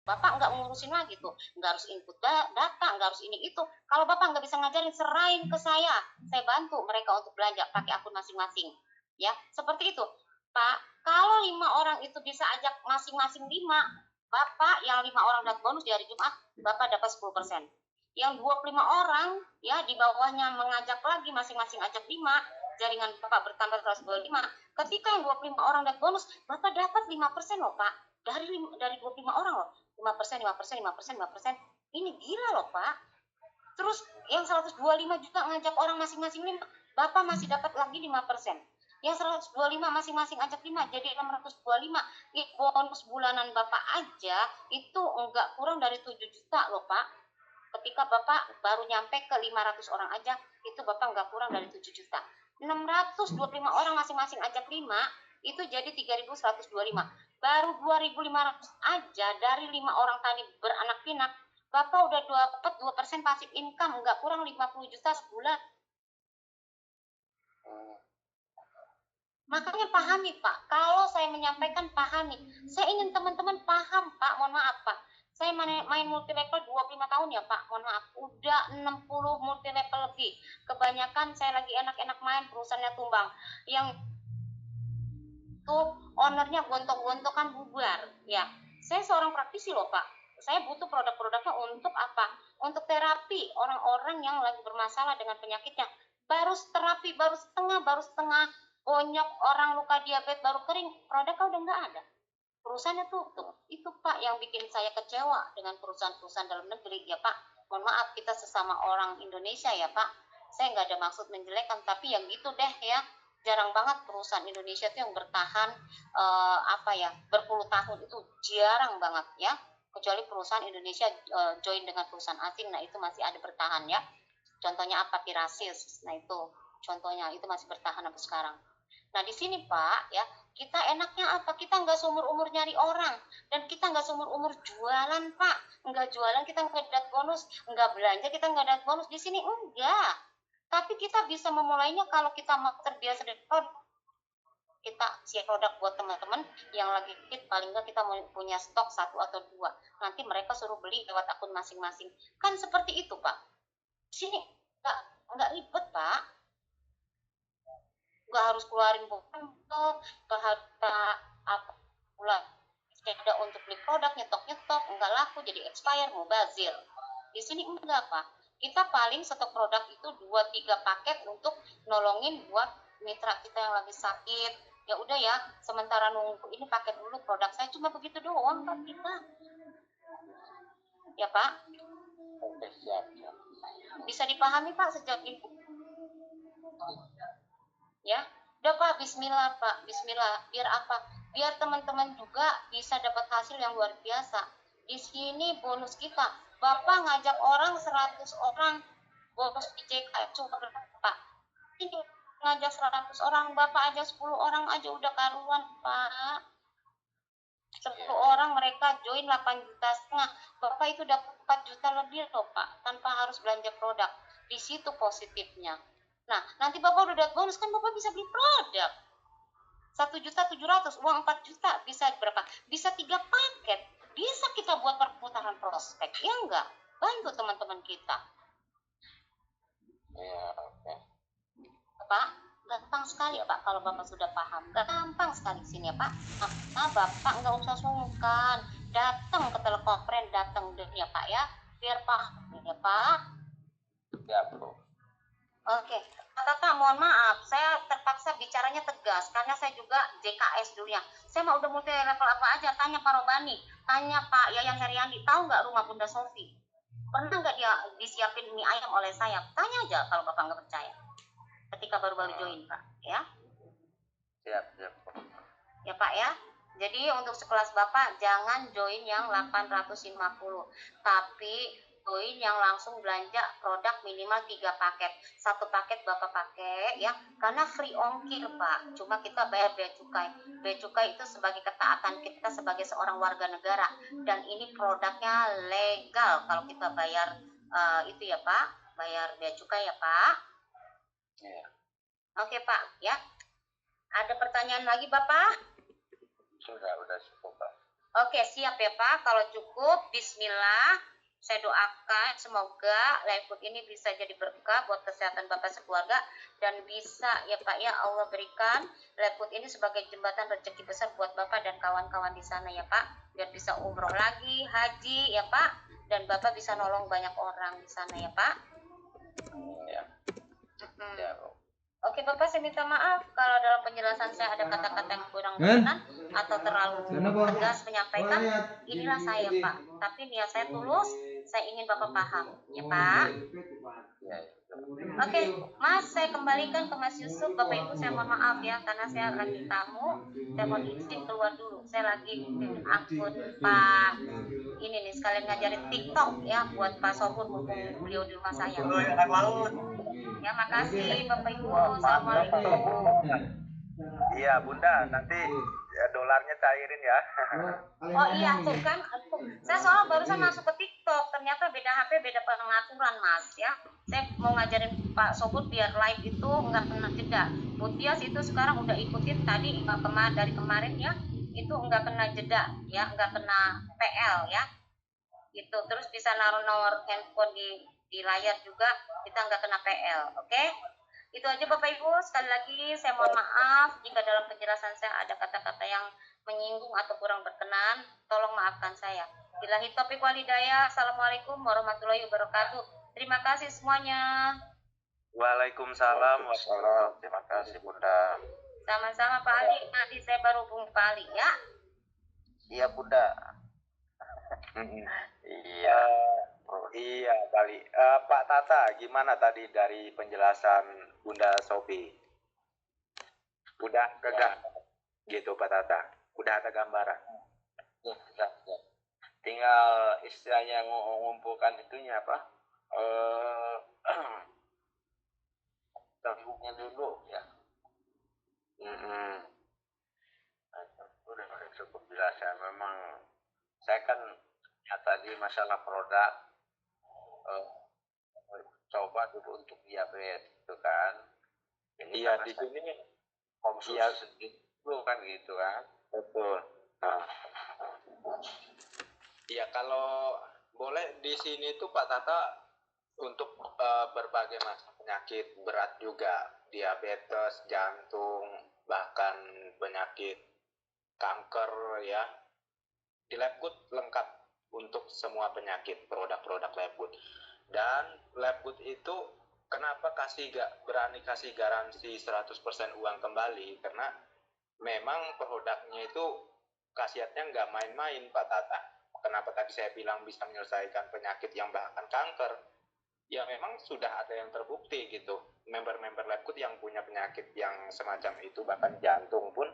Bapak nggak ngurusin lagi tuh, nggak harus input data, nggak harus ini itu. Kalau Bapak nggak bisa ngajarin, serahin ke saya bantu mereka untuk belanja pakai akun masing-masing. Ya, seperti itu. Pak, kalau 5 orang itu bisa ajak masing-masing 5, Bapak yang 5 orang dapat bonus di hari Jumat, Bapak dapat 10%. Yang 25 orang ya di bawahnya mengajak lagi masing-masing ajak 5, jaringan Bapak bertambah 125. Ketika yang 25 orang dapat bonus, Bapak dapat 5% loh, Pak. Dari 25 orang loh. 5%, 5%, 5%, 5%. Ini gila loh, Pak. Terus yang 125 juga ngajak orang masing-masing 5, Bapak masih dapat lagi 5%. Yang 125 masing-masing ajak 5, jadi 625. Bonus bulanan Bapak aja itu enggak kurang dari 7 juta loh, Pak. Ketika Bapak baru nyampe ke 500 orang aja, itu Bapak enggak kurang dari 7 juta. 625 orang masing-masing ajak 5, itu jadi 3.125. Baru 2.500 aja dari 5 orang tadi beranak pinak, Bapak udah dapat 2% pasif income, nggak kurang 50 juta sebulan. Makanya pahami, Pak. Kalau saya menyampaikan, pahami. Saya ingin teman-teman paham, Pak. Mohon maaf, Pak. Saya main multi level 25 tahun ya, Pak. Mohon maaf. Udah 60 multi level lebih. Kebanyakan saya lagi enak-enak main, perusahaannya tumbang. Yang tuh ownernya gontok-gontokan bubar. Ya, saya seorang praktisi loh, Pak. Saya butuh produk-produknya untuk apa? Untuk terapi orang-orang yang lagi bermasalah dengan penyakitnya. Baru terapi, baru setengah bonyok, orang luka diabetes baru kering, produknya udah nggak ada. Perusahaannya tutup. Itu, Pak, yang bikin saya kecewa dengan perusahaan-perusahaan dalam negeri. Ya, Pak, mohon maaf, kita sesama orang Indonesia ya, Pak. Saya nggak ada maksud menjelekkan, tapi yang gitu deh ya. Jarang banget perusahaan Indonesia itu yang bertahan berpuluh tahun, itu jarang banget ya. Kecuali perusahaan Indonesia join dengan perusahaan asing, nah itu masih ada bertahan ya. Contohnya apa? Pirasis. Nah itu contohnya, itu masih bertahan sampai sekarang. Nah di sini Pak ya, kita enaknya apa? Kita nggak seumur-umur nyari orang, dan kita nggak seumur-umur jualan, Pak. Nggak jualan kita nggak dapat bonus, nggak belanja kita nggak dapat bonus. Di sini enggak. Tapi kita bisa memulainya kalau kita mau terbiasa dengan produk. Kita share produk buat teman-teman yang lagi hit, paling nggak kita punya stok 1 atau 2. Nanti mereka suruh beli lewat akun masing-masing. Kan seperti itu, Pak. Di sini nggak ribet, Pak. Nggak harus keluarin untuk harta apa pula ada untuk beli produk, nyetok nggak laku jadi expire, mubazir. Di sini enggak, Pak. Kita paling stok produk itu 2-3 paket untuk nolongin buat mitra kita yang lagi sakit. Ya udah ya, sementara nunggu ini paket dulu produk saya, cuma begitu doang, Pak, kita. Ya, Pak. Bisa dipahami, Pak, sejak ini? Ya, udah, Pak, bismillah, Pak, bismillah. Biar apa? Biar teman-teman juga bisa dapat hasil yang luar biasa. Di sini bonus kita, Bapak ngajak orang 100 orang, bonus PJK cuma berapa? Ini ngajak 100 orang, Bapak aja 10 orang aja udah karuan, Pak. 10 orang mereka join 8 juta setengah. Bapak itu dapat 4 juta lebih loh, Pak, tanpa harus belanja produk. Di situ positifnya. Nah, nanti Bapak udah dapat bonus, kan Bapak bisa beli produk. 1.700.000, uang 4 juta, bisa berapa? Bisa 3 paket. Bisa kita buat perputaran prospek, ya enggak? Bantu teman-teman kita. Ya, oke. Pak, gampang sekali Pak kalau Bapak sudah paham. Gampang sekali sini ya Pak. Nah, Bapak nggak usah sungkan. Datang ke telekonferensi, datang deh ya Pak ya. Biar paham ya Pak. Ya, Bu. Oke, Kakak mohon maaf, saya terpaksa bicaranya tegas karena saya juga JKS dulunya. Saya mau udah multi level apa aja, tanya Pak Robani, tanya Pak Yayan Heriandi, tahu nggak rumah Bunda Sofi? Pernah nggak dia disiapin mie ayam oleh saya? Tanya aja kalau Bapak nggak percaya. Ketika baru-baru join Pak, ya. Siap. Ya Pak ya. Jadi untuk sekelas Bapak jangan join yang 850, tapi join yang langsung belanja produk minimal 3 paket. 1 paket Bapak pakai ya, karena free ongkir Pak. Cuma kita bayar bea cukai. Bea cukai itu sebagai ketaatan kita sebagai seorang warga negara, dan ini produknya legal kalau kita bayar itu ya Pak, bayar bea cukai ya Pak. Ya. Oke Pak ya. Ada pertanyaan lagi Bapak? Sudah cukup, Pak. Oke, siap ya Pak. Kalau cukup, bismillah. Saya doakan semoga live food ini bisa jadi berkah buat kesehatan Bapak sekeluarga dan bisa ya Pak ya Allah berikan live food ini sebagai jembatan rezeki besar buat Bapak dan kawan-kawan di sana ya Pak. Biar bisa umroh lagi, haji ya Pak. Dan Bapak bisa nolong banyak orang di sana ya Pak. Ya. Ya, Bu. Oke Bapak, saya minta maaf kalau dalam penjelasan saya ada kata-kata yang kurang berkenan atau terlalu tegas menyampaikan. Inilah saya Pak, tapi niat saya tulus, saya ingin Bapak paham ya Pak. Ya, Oke Mas, saya kembalikan ke Mas Yusuf. Bapak Ibu saya mohon maaf ya karena saya lagi tamu, saya mohon izin keluar dulu. Saya lagi akun Pak ini nih sekalian ngajarin TikTok ya buat Pak Sobur mumpung beliau di rumah saya. Ya makasih Bapak Ibu. Assalamualaikum. Iya, Bunda, nanti dolarnya cairin ya. Oh iya tuh kan, saya soalnya barusan masuk ke TikTok, ternyata beda HP, beda pengaturan Mas ya. Saya mau ngajarin Pak Sobut biar live itu nggak kena jeda. Mutias itu sekarang udah ikutin tadi dari kemarin ya, itu nggak kena jeda ya, nggak kena PL ya. Gitu, terus bisa naruh nomor handphone di layar juga, kita nggak kena PL, oke? Itu aja Bapak Ibu, sekali lagi saya mohon maaf jika dalam penjelasan saya ada kata-kata yang menyinggung atau kurang berkenan, tolong maafkan saya. Billahi taufiq wal hidayah. Assalamualaikum warahmatullahi wabarakatuh. Terima kasih semuanya. Waalaikumsalam. Terima kasih, Bunda. Sama-sama Pak Ali, nanti saya baru hubungi Pak Ali ya. Iya, Bunda. Iya. Iya, Bali. Pak Tata, gimana tadi dari penjelasan Bunda Sophie? Udah gak gitu Pak Tata? Udah ada gambaran? Ya. Tinggal istilahnya mengumpulkan itunya apa? Terhubungnya dulu ya. Udah cukup jelas ya. Memang saya kan ya tadi masalah produk coba dulu untuk diabetes itu kan. Iya di sini konsumsi sendiri dulu kan gitu kan. Betul. Nah. Ya kalau boleh di sini tuh Pak Tata untuk berbagai macam penyakit berat juga, diabetes, jantung, bahkan penyakit kanker ya. Di Labgood lengkap untuk semua penyakit, produk-produk Labgood. Dan Labgood itu kenapa berani kasih garansi 100% uang kembali? Karena memang produknya itu khasiatnya nggak main-main Pak Tata. Kenapa tadi saya bilang bisa menyelesaikan penyakit yang bahkan kanker? Ya memang sudah ada yang terbukti gitu. Member-member Labgood yang punya penyakit yang semacam itu, bahkan jantung pun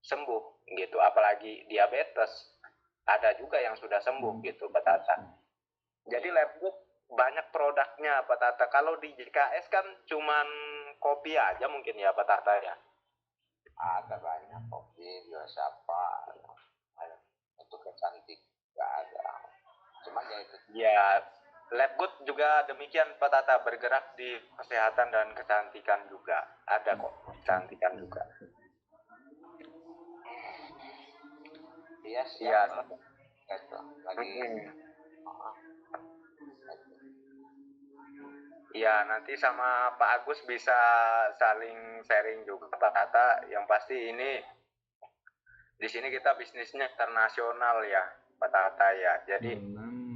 sembuh gitu. Apalagi diabetes, ada juga yang sudah sembuh gitu Pak Tata. Jadi Labgood banyak produknya Pak Tata. Kalau di JKS kan cuman kopi aja mungkin ya Pak Tata ya. Ada banyak kopi, biosapa, untuk kecantik nggak ada. Cuman ya itu. Ya, Labgood juga demikian Pak Tata, bergerak di kesehatan dan kecantikan juga. Ada kok kecantikan juga. Iya, siap. Itu lagi. Ya nanti sama Pak Agus bisa saling sharing juga Pak Tata. Yang pasti ini di sini kita bisnisnya internasional ya Pak Tata ya. Jadi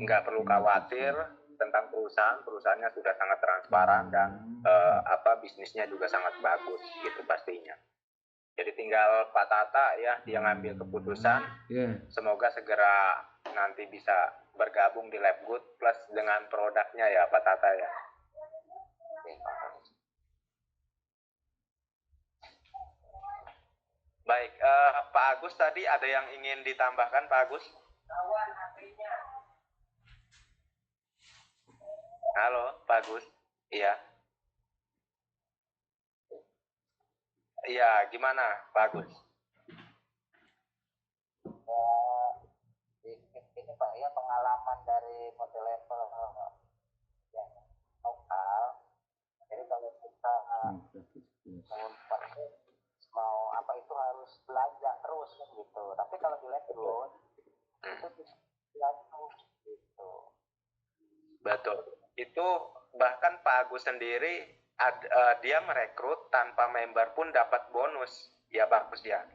nggak perlu khawatir tentang perusahaannya sudah sangat transparan dan bisnisnya juga sangat bagus gitu pastinya. Jadi tinggal Pak Tata ya yang ngambil keputusan. Semoga segera nanti bisa bergabung di Labgood plus dengan produknya ya Pak Tata ya. Baik, Pak Agus tadi ada yang ingin ditambahkan Pak Agus? Halo Pak Agus, iya. Iya, gimana Pak Agus? Ini Pak ya pengalaman dari model level yang lokal. Jadi kalau kita mau apa itu harus belanja terus kan gitu. Tapi kalau di Labgood Hmm. itu diatur gitu. Betul. Itu bahkan Pak Agus sendiri dia merekrut tanpa member pun dapat bonus. Ya bagus ya.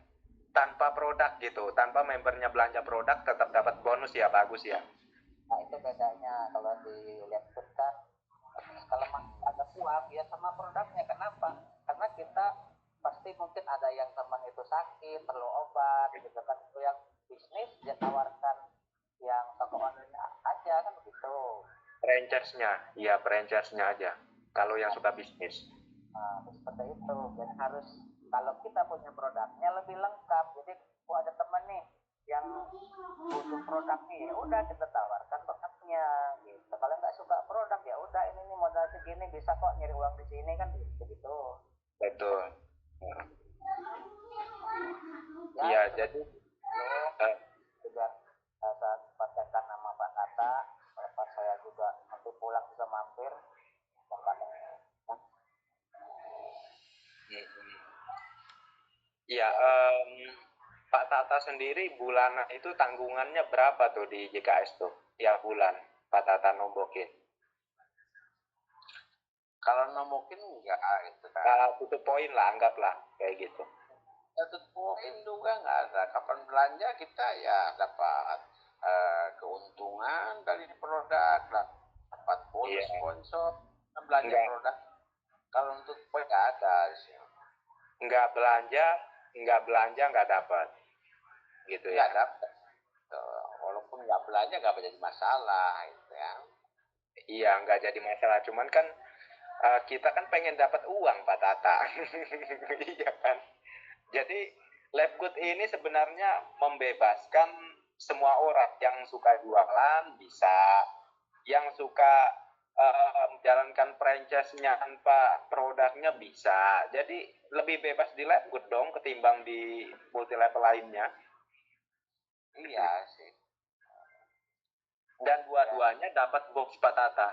Tanpa produk gitu, tanpa membernya belanja produk tetap dapat bonus ya bagus ya. Nah itu bedanya kalau di Letgood kan, kalau ada uang ya sama produknya. Kenapa? Karena kita pasti mungkin ada yang teman itu sakit perlu obat gitu kan, itu yang bisnis dia tawarkan yang toko online aja kan begitu. Franchise-nya, iya franchise-nya aja. Kalau yang suka bisnis. Nah, seperti itu. Jadi harus, kalau kita punya produknya lebih lengkap. Jadi ada teman nih yang butuh produknya, ya udah kita tawarkan produknya gitu. Kalau nggak suka produk ya udah, ini nih modal segini bisa kok nyari uang di sini kan begitu. Betul. Ya, Iya, jadi juga saya sampaikan nama Pak Tata. Lepas saya juga nanti pulang bisa mampir. iya, Pak Tata sendiri bulanan itu tanggungannya berapa tuh di JKS tuh? Ya bulan Pak Tata nombokin. Kalau nombokin enggak gitu kan. Tutup poin lah, anggaplah kayak gitu. Tutup poin juga nggak ada. Kapan belanja kita ya dapat keuntungan dari produk, dapat bonus sponsor, belanja Enggak. produk. Kalau untuk poin nggak ada sih. Nggak belanja nggak dapat. Gitu ya. Nggak dapat. Walaupun nggak belanja nggak jadi masalah gitu ya. Iya, nggak jadi masalah. Cuman kan kita kan pengen dapat uang Pak Tata. Iya kan. Jadi Labgood ini sebenarnya membebaskan semua orang yang suka jualan bisa, yang suka menjalankan franchise-nya tanpa produknya bisa. Jadi lebih bebas di Labgood dong ketimbang di multi level lainnya. Iya sih. Dan dua-duanya dapat box Pak Tata.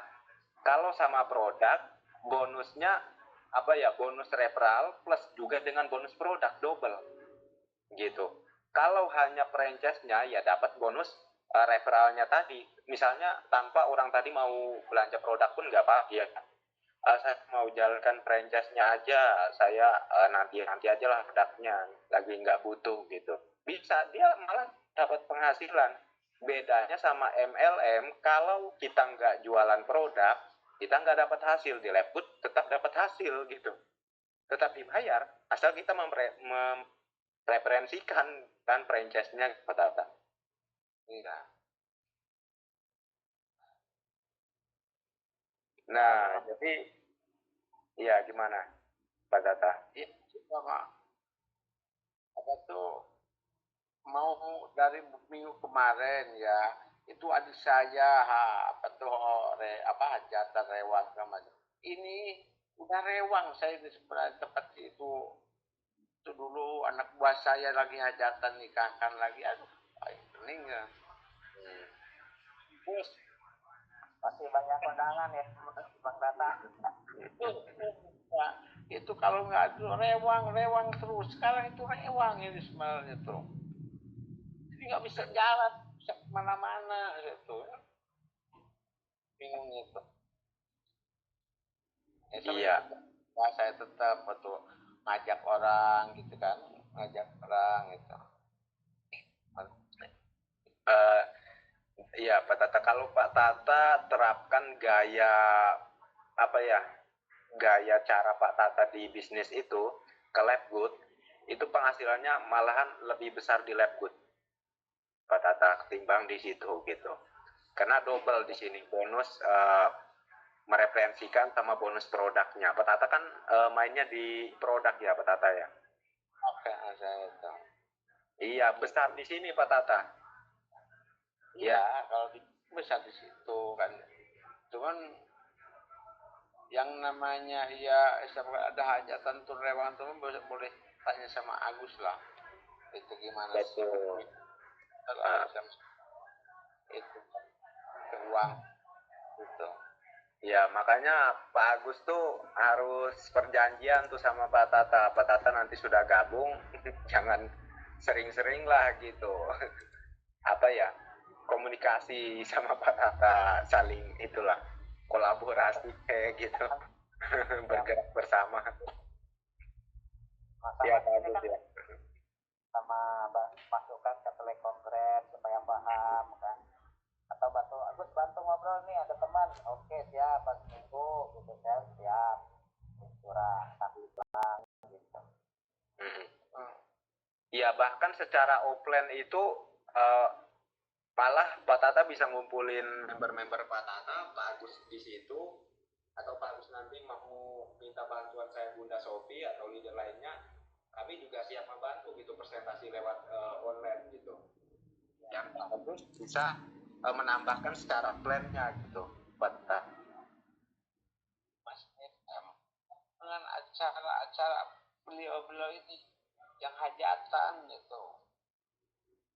Kalau sama produk, bonusnya apa ya, bonus referral plus juga dengan bonus produk double gitu. Kalau hanya franchise-nya ya dapat bonus referralnya tadi. Misalnya tanpa orang tadi mau belanja produk pun nggak apa-apa ya. Saya mau jalankan franchise-nya aja, saya nanti aja lah produknya, lagi nggak butuh gitu. Bisa, dia malah dapat penghasilan. Bedanya sama MLM, kalau kita nggak jualan produk, kita nggak dapat hasil. Di Labgood tetap dapat hasil gitu, tetap dibayar asal kita mereferensikan kan franchise-nya Pak Tata. Iya. Nah, jadi ya gimana Pak Tata? Iya sama apa tuh, mau dari minggu kemarin ya, itu adik saya apa tuh hajatan rewang sama ini udah rewang saya di sebelah tempat itu dulu anak buah saya lagi hajatan nikahkan lagi, aduh pening ya. Terus masih banyak undangan ya Bang Tata. Ya, itu kalau nggak ada rewang terus, sekarang itu rewang ini sebenarnya tuh, jadi nggak bisa jalan, bisa kemana-mana gitu, bingung itu. Iya. Ya, saya tetap betul ngajak orang gitu kan, ngajak orang gitu. Iya Pak Tata, kalau Pak Tata terapkan gaya apa ya, gaya cara Pak Tata di bisnis itu ke Labgood, itu penghasilannya malahan lebih besar di Labgood Pak Tata ketimbang di situ gitu. Karena double di sini bonus mereferensikan sama bonus produknya. Pak Tata kan mainnya di produk ya Pak Tata ya. Oke, saya tahu. Iya, besar di sini Pak Tata. Iya, kalau besar di situ kan. Cuman yang namanya ya ada hajatan tuh rewang tuh boleh tanya sama Agus lah. Itu gimana sih? Betul. Itu uang gitu. Ya makanya Pak Agus tuh harus perjanjian tuh sama Pak Tata. Pak Tata nanti sudah gabung, jangan sering-sering lah gitu. apa ya, komunikasi sama Pak Tata, saling itulah kolaborasi kayak gitu. Bergerak bersama. Ya, Masalah ini bagus kan ya. sama masukan ke telekonferensi supaya paham kan, atau bantu Agus bantu ngobrol nih ada teman, oke siap pas minggu gitu kan, siap curang sambil pulang gitu. Ya, bahkan secara offline itu malah Pak Tata bisa ngumpulin member-member Pak Tata, Pak Agus di situ, atau Pak Agus nanti mau minta bantuan saya Bunda Sophie atau leader lainnya, kami juga siap membantu gitu, presentasi lewat online gitu. Yang bagus bisa menambahkan secara plannya gitu, Pak Tata. Mas dengan acara-acara beliau-beliau ini yang hajatan gitu.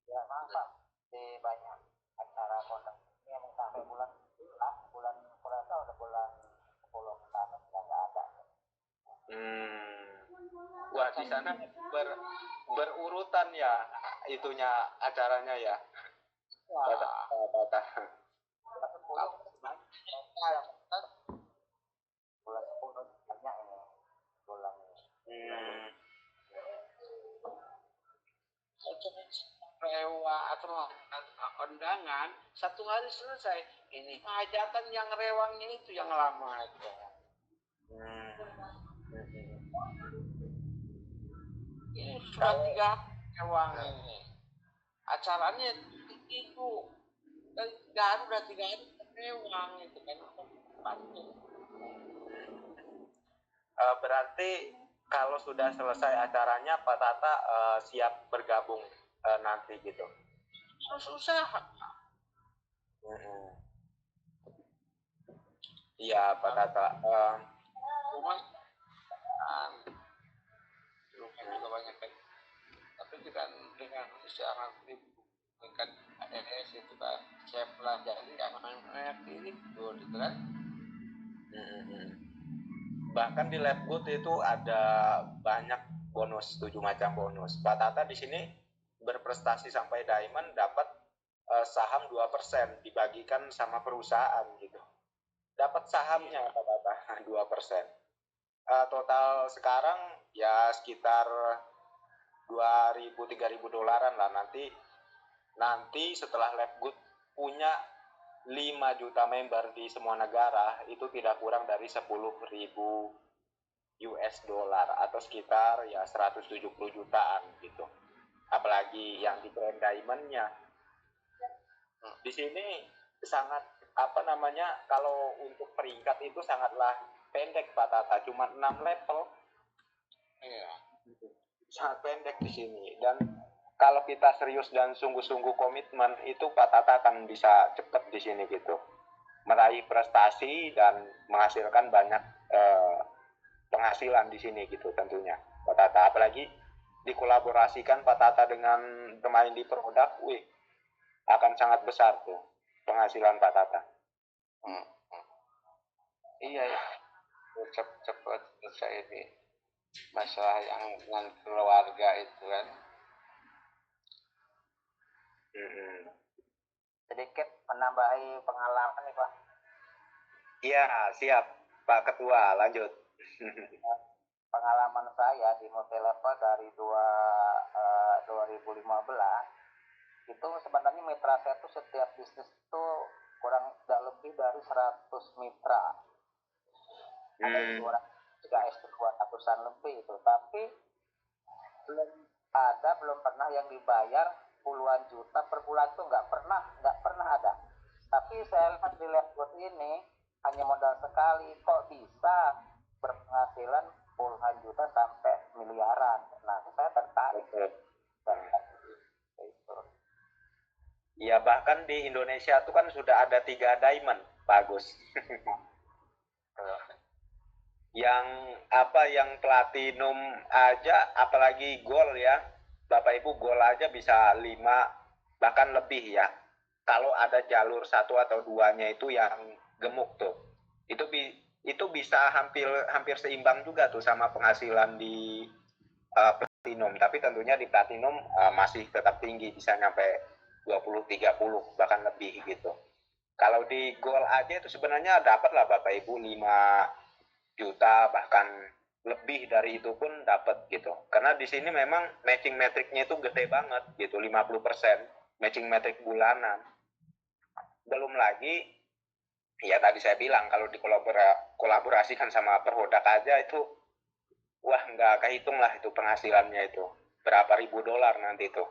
Ya mantap di banyak acara pondok ini yang sampai bulan puasa udah bulan 10 ke sana nggak ada. Wah, di sana berurutan ya itunya acaranya ya. Tata. Bulan 10 banyak ini bulan Rewa atau undangan 1 hari selesai. Ini hajatan yang rewangnya itu yang lama itu. Ini sudah 3 rewang ini. Acaranya itu dari 3 hari udah 3 hari rewang itu kan. Berarti kalau sudah selesai acaranya Pak Tata siap bergabung nanti gitu. Harus usaha. Iya Pak Tata. Rumah juga banyak kan. Tapi dengan secara dengan ADS itu kan saya pelajari anak-anak ini gitu kan. Bahkan di Labgood itu ada banyak bonus, 7 macam bonus. Pak Tata di sini berprestasi sampai diamond dapat saham 2% dibagikan sama perusahaan gitu. Dapat sahamnya Pak Tata 2%. Total sekarang ya sekitar 2.000-3.000 dolaran lah nanti setelah Labgood punya 5 juta member di semua negara, itu tidak kurang dari 10.000 US dollar atau sekitar ya 170 jutaan gitu. Apalagi yang di Grand Diamond-nya. Di sini sangat kalau untuk peringkat itu sangatlah pendek Pak Tata, cuma 6 level. Iya. Sangat pendek di sini, dan kalau kita serius dan sungguh-sungguh komitmen itu Pak Tata akan bisa cepat di sini gitu, meraih prestasi dan menghasilkan banyak penghasilan di sini gitu tentunya Pak Tata. Apalagi dikolaborasikan Pak Tata dengan bermain di produk, akan sangat besar tuh penghasilan Pak Tata. Iya ya, cepat selesai ini masalah yang dengan keluarga itu kan. Sedikit menambahi pengalaman nih Pak. Iya siap Pak Ketua, lanjut. Pengalaman saya di multilevel dari 2015 itu sebenarnya mitra saya tuh setiap bisnis itu tidak lebih dari 100 mitra. Ada yang 200-200an lebih itu, tapi belum pernah yang dibayar puluhan juta per bulan tuh nggak pernah ada. Tapi saya lihat di Labgood ini hanya modal sekali kok bisa berpenghasilan puluhan juta sampai miliaran. Nah saya tertarik. Ya bahkan di Indonesia tuh kan sudah ada 3 diamond, bagus. yang platinum aja, apalagi gold ya, Bapak Ibu, gold aja bisa 5 bahkan lebih ya. Kalau ada jalur 1 atau 2-nya itu yang gemuk tuh, itu bisa hampir seimbang juga tuh sama penghasilan di platinum. Tapi tentunya di platinum masih tetap tinggi, bisa nyampe 20, 30 bahkan lebih gitu. Kalau di gol aja itu sebenarnya dapat lah Bapak Ibu 5 juta bahkan lebih dari itu pun dapat gitu. Karena di sini memang matching metricnya itu gede banget gitu, 50% matching metric bulanan. Belum lagi ya tadi saya bilang kalau dikolaborasikan sama produk aja itu wah nggak kehitung lah itu penghasilannya itu berapa ribu dolar nanti itu.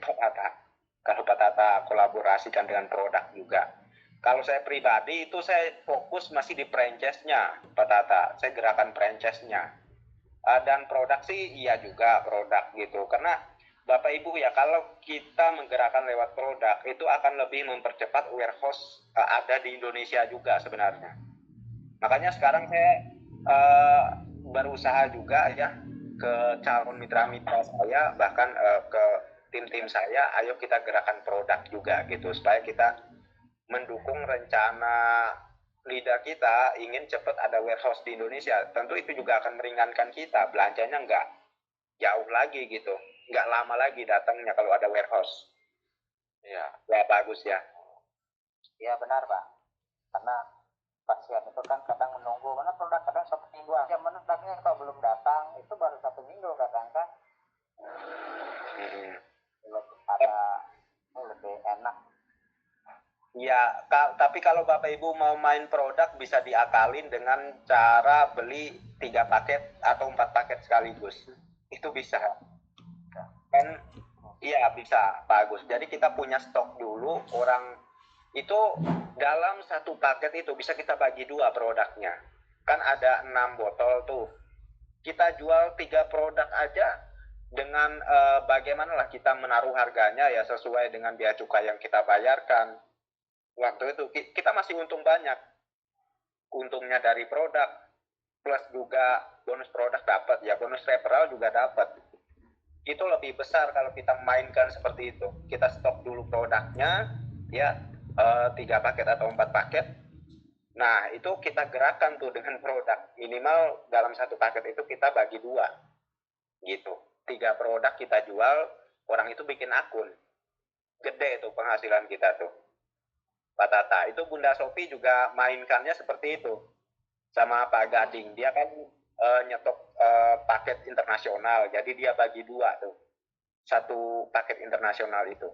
Pak Tata. Kalau Pak Tata kolaborasikan dengan produk juga. Kalau saya pribadi itu saya fokus masih di franchise-nya Pak Tata. Saya gerakan franchise-nya. Dan produk sih iya juga produk gitu. Karena Bapak Ibu ya kalau kita menggerakkan lewat produk itu akan lebih mempercepat warehouse ada di Indonesia juga sebenarnya. Makanya sekarang saya berusaha juga ya ke calon mitra-mitra saya bahkan ke tim-tim saya, ayo kita gerakan produk juga gitu supaya kita mendukung rencana leader kita ingin cepat ada warehouse di Indonesia. Tentu itu juga akan meringankan kita, belanjanya nggak jauh lagi gitu, nggak lama lagi datangnya kalau ada warehouse. Ya bagus ya. Iya benar Pak, karena pasien itu kan kadang menunggu, mana produk kadang 1 minggu aja, mana produknya kalau belum datang itu baru 1 minggu kadang kan. Lebih enak. Ya, tapi kalau Bapak Ibu mau main produk bisa diakalin dengan cara beli 3 paket atau 4 paket sekaligus. Itu bisa. Kan iya bisa, bagus. Jadi kita punya stok dulu, orang itu dalam 1 paket itu bisa kita bagi 2 produknya. Kan ada 6 botol tuh. Kita jual 3 produk aja dengan bagaimana lah kita menaruh harganya ya sesuai dengan biaya cukai yang kita bayarkan. Waktu itu kita masih untung banyak. Untungnya dari produk plus juga bonus produk dapat ya, bonus referral juga dapat. Itu lebih besar kalau kita mainkan seperti itu. Kita stok dulu produknya ya 3 paket atau 4 paket. Nah, itu kita gerakan tuh dengan produk. Minimal dalam 1 paket itu kita bagi 2. Gitu. 3 produk kita jual, orang itu bikin akun. Gede tuh penghasilan kita tuh. Pak Tata, itu Bunda Sophie juga mainkannya seperti itu sama Pak Gading. Dia kan nyetok paket internasional, jadi dia bagi 2 tuh, 1 paket internasional itu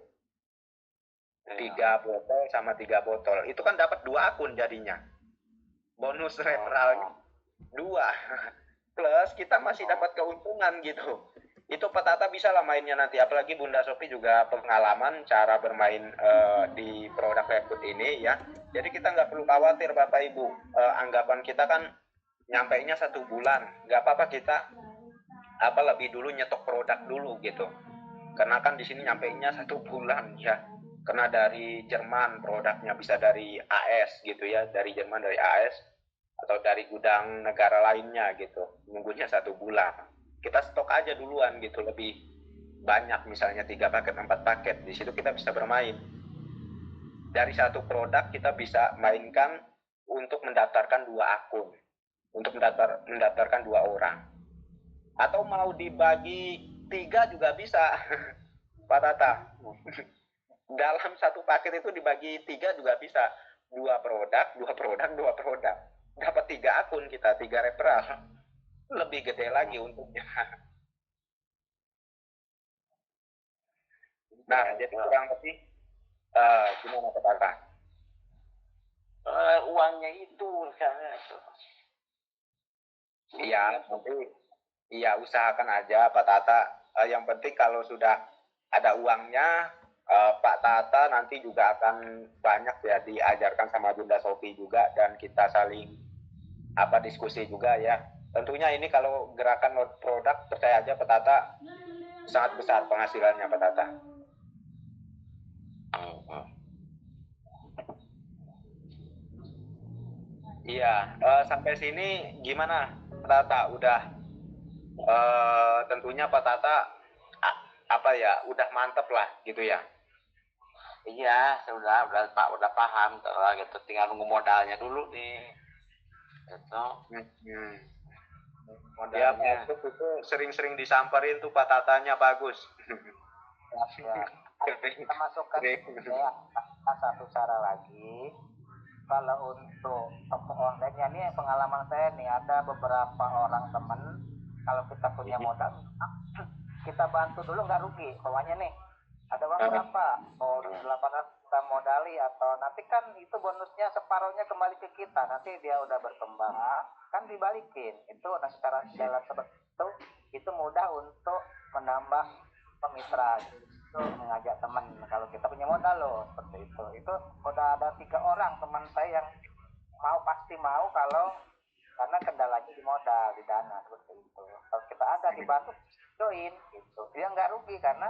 3 botol sama 3 botol, itu kan dapat 2 akun jadinya, bonus referralnya 2 plus kita masih dapat keuntungan gitu. Itu Pak Tata bisa lah mainnya nanti, apalagi Bunda Sophie juga pengalaman cara bermain di produk Reput ini ya. Jadi kita nggak perlu khawatir Bapak Ibu, anggapan kita kan nyampainya 1 bulan, nggak apa-apa kita lebih dulu nyetok produk dulu gitu. Karena kan di sini nyampainya 1 bulan ya. Karena dari Jerman produknya bisa dari AS gitu ya, dari Jerman dari AS atau dari gudang negara lainnya gitu. Nunggunya 1 bulan. Kita stok aja duluan gitu, lebih banyak misalnya 3 paket 4 paket, di situ kita bisa bermain. Dari 1 produk kita bisa mainkan untuk mendaftarkan 2 akun, untuk mendaftarkan 2 orang, atau mau dibagi 3 juga bisa. Pak Tata, dalam 1 paket itu dibagi 3 juga bisa, 2 produk, 2 produk, 2 produk, dapat 3 akun kita, 3 referral, lebih gede lagi untungnya. Nah, jadi kurang lebih gimana Pak Tata? Uangnya itu karena Iya, nanti iya usahakan aja Pak Tata. Yang penting kalau sudah ada uangnya, Pak Tata nanti juga akan banyak ya diajarkan sama Bunda Sophie juga, dan kita saling diskusi juga ya. Tentunya ini kalau gerakan produk, percaya aja Pak Tata sangat besar penghasilannya Pak Tata. Iya, sampai sini gimana Pak Tata? Udah tentunya Pak Tata udah mantep lah gitu ya. Iya, sudah Pak udah paham gitu, tinggal nunggu modalnya dulu nih. Gitu. Modalnya. Ya, bagus itu sering-sering disamperin tuh Pak Tatanya bagus. Ya. kita masukkan ya, satu cara lagi. Kalau untuk toko online ini pengalaman saya nih, ada beberapa orang teman, kalau kita punya modal kita bantu dulu nggak rugi, pokoknya nih ada uang berapa, oh 800 kita modali, atau nanti kan itu bonusnya separuhnya kembali ke kita, nanti dia udah berkembang kan dibalikin itu. Nah secara jalan seperti itu mudah untuk menambah pemitra, itu mengajak teman kalau kita punya modal loh, seperti itu udah ada 3 orang teman saya yang pasti mau, kalau karena kendalanya di modal, di dana, seperti itu. Kalau kita ada dibantu join gitu, dia nggak rugi karena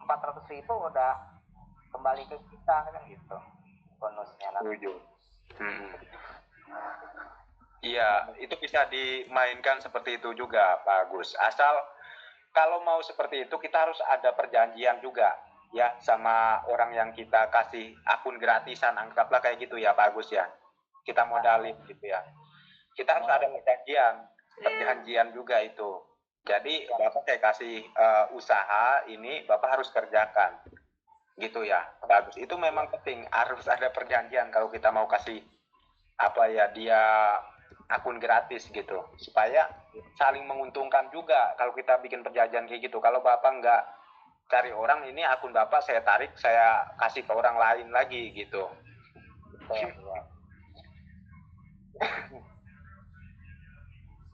400.000 udah kembali ke kita kan gitu bonusnya nanti. Iya, itu bisa dimainkan seperti itu juga, Pak Agus. Asal kalau mau seperti itu kita harus ada perjanjian juga ya sama orang yang kita kasih akun gratisan, anggaplah kayak gitu ya Pak Agus ya. Kita modalin gitu ya. Kita harus ada perjanjian juga itu. Jadi Bapak saya kasih usaha ini, Bapak harus kerjakan gitu ya, bagus. Itu memang penting, harus ada perjanjian kalau kita mau kasih apa ya dia akun gratis gitu, supaya saling menguntungkan juga kalau kita bikin perjanjian kayak gitu. Kalau Bapak nggak cari orang, ini akun Bapak saya tarik, saya kasih ke orang lain lagi gitu.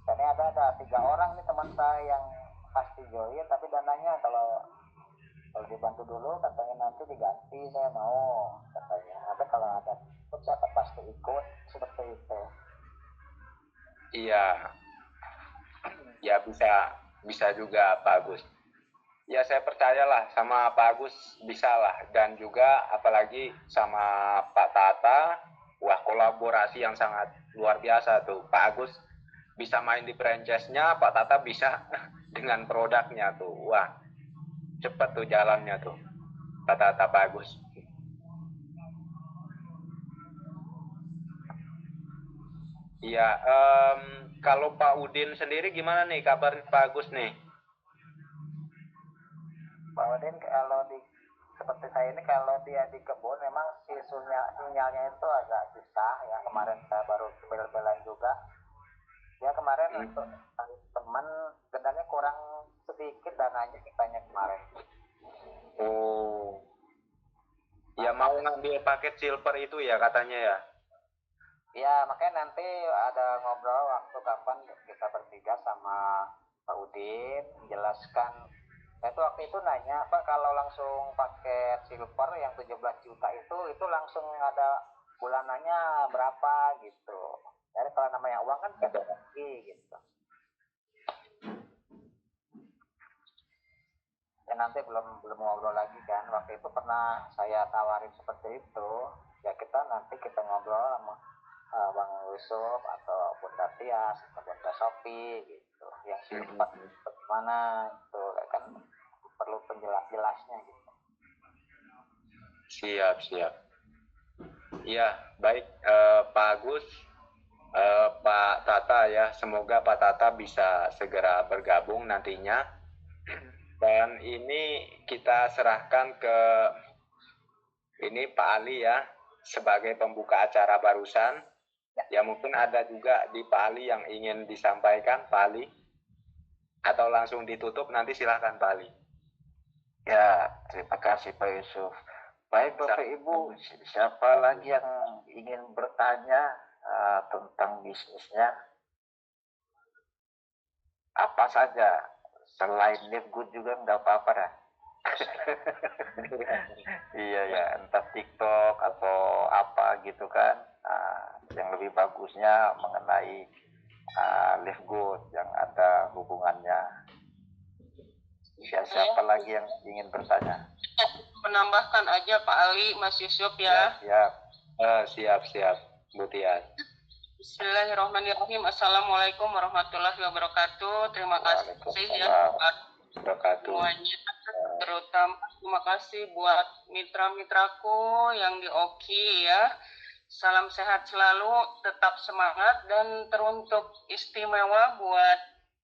Karena ada 3 orang nih teman saya yang pasti join, tapi dananya kalau dibantu dulu katanya nanti diganti, saya mau katanya. Tapi kalau ada saya pasti ikut, seperti itu. Iya, ya bisa juga Pak Agus. Ya saya percayalah sama Pak Agus bisa lah, dan juga apalagi sama Pak Tata, wah kolaborasi yang sangat luar biasa tuh. Pak Agus bisa main di franchise-nya, Pak Tata bisa dengan produknya tuh, wah cepet tuh jalannya tuh Pak Tata, Pak Agus. Iya, kalau Pak Udin sendiri gimana nih kabar Pak Agus nih? Pak Udin kalau seperti saya ini, kalau dia di kebun memang sinyalnya itu agak susah ya. Kemarin saya baru bel-belan juga. Ya kemarin untuk teman gendangnya kurang sedikit dananya kitanya kemarin. Oh, ya mau ngambil paket silver itu ya katanya ya? Ya makanya nanti ada ngobrol waktu kapan kita bertiga sama Pak Udin menjelaskan. Saya tuh waktu itu nanya, Pak kalau langsung paket silver yang 17 juta itu langsung ada bulanannya berapa gitu. Jadi kalau namanya uang kan beda lagi gitu. Ya nanti belum ngobrol lagi kan. Waktu itu pernah saya tawarin seperti itu. Ya nanti kita ngobrol sama Bang Yusuf atau Bunda Tias atau Bunda Sopi gitu. Yang silver bagaimana itu kan perlu jelasnya gitu. Siap. Iya, baik Pak Agus, Pak Tata ya, semoga Pak Tata bisa segera bergabung nantinya. Dan ini kita serahkan ke ini Pak Ali ya, sebagai pembuka acara barusan. Ya mungkin ada juga di Pak Ali yang ingin disampaikan, Pak Ali. Atau langsung ditutup, nanti silahkan Pak Ali. Ya, terima kasih Pak Yusuf. Baik Bapak Ibu, siapa lagi yang ingin bertanya tentang bisnisnya? Apa saja, selain live good juga nggak apa-apa dah. Iya ya, entah TikTok atau apa gitu kan. Yang lebih bagusnya mengenai live good yang ada hubungannya. Siapa lagi yang ingin bertanya? Menambahkan aja Pak Ali, Mas Yusuf ya. Siap, Bu Tias. Bismillahirrahmanirrahim. Assalamualaikum warahmatullahi wabarakatuh. Terima kasih ya buat semuanya. Terutama terima kasih buat mitra-mitraku yang di Oki ya. Salam sehat selalu, tetap semangat, dan teruntuk istimewa buat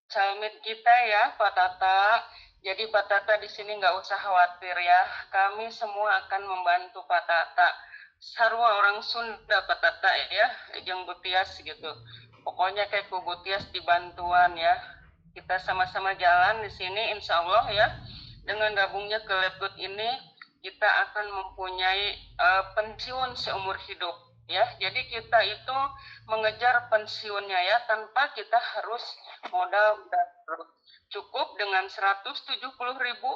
calmit kita ya Pak Tata. Jadi Pak Tata di sini nggak usah khawatir ya. Kami semua akan membantu Pak Tata. Sarwa orang Sunda Pak Tata ya, jeung Butias gitu. Pokoknya kayak ku Butias dibantuan ya. Kita sama-sama jalan di sini insya Allah ya. Dengan gabungnya ke Labgood ini, kita akan mempunyai pensiun seumur hidup ya. Jadi kita itu mengejar pensiunnya ya tanpa kita harus modal cukup dengan 170.000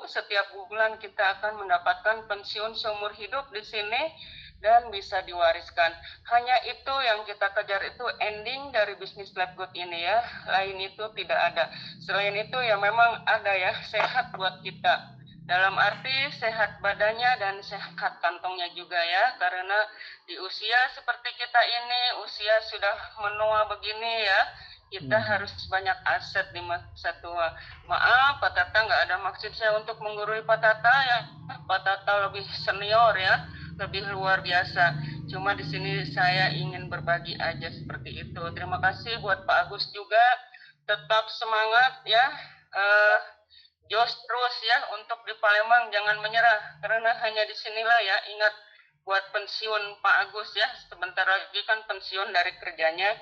setiap bulan kita akan mendapatkan pensiun seumur hidup di sini dan bisa diwariskan. Hanya itu yang kita kejar, itu ending dari bisnis Labgood ini ya. Lain itu tidak ada. Selain itu ya memang ada ya, sehat buat kita. Dalam arti sehat badannya dan sehat kantongnya juga ya. Karena di usia seperti kita ini, usia sudah menua begini ya, kita harus banyak aset di masa tua. Maaf Pak Tata, nggak ada maksud saya untuk menggurui Pak Tata ya. Pak Tata lebih senior ya, lebih luar biasa. Cuma di sini saya ingin berbagi aja seperti itu. Terima kasih buat Pak Agus juga. Tetap semangat ya. Jos terus ya untuk di Palembang, jangan menyerah. Karena hanya di sinilah ya, ingat buat pensiun Pak Agus ya. Sebentar lagi kan pensiun dari kerjanya.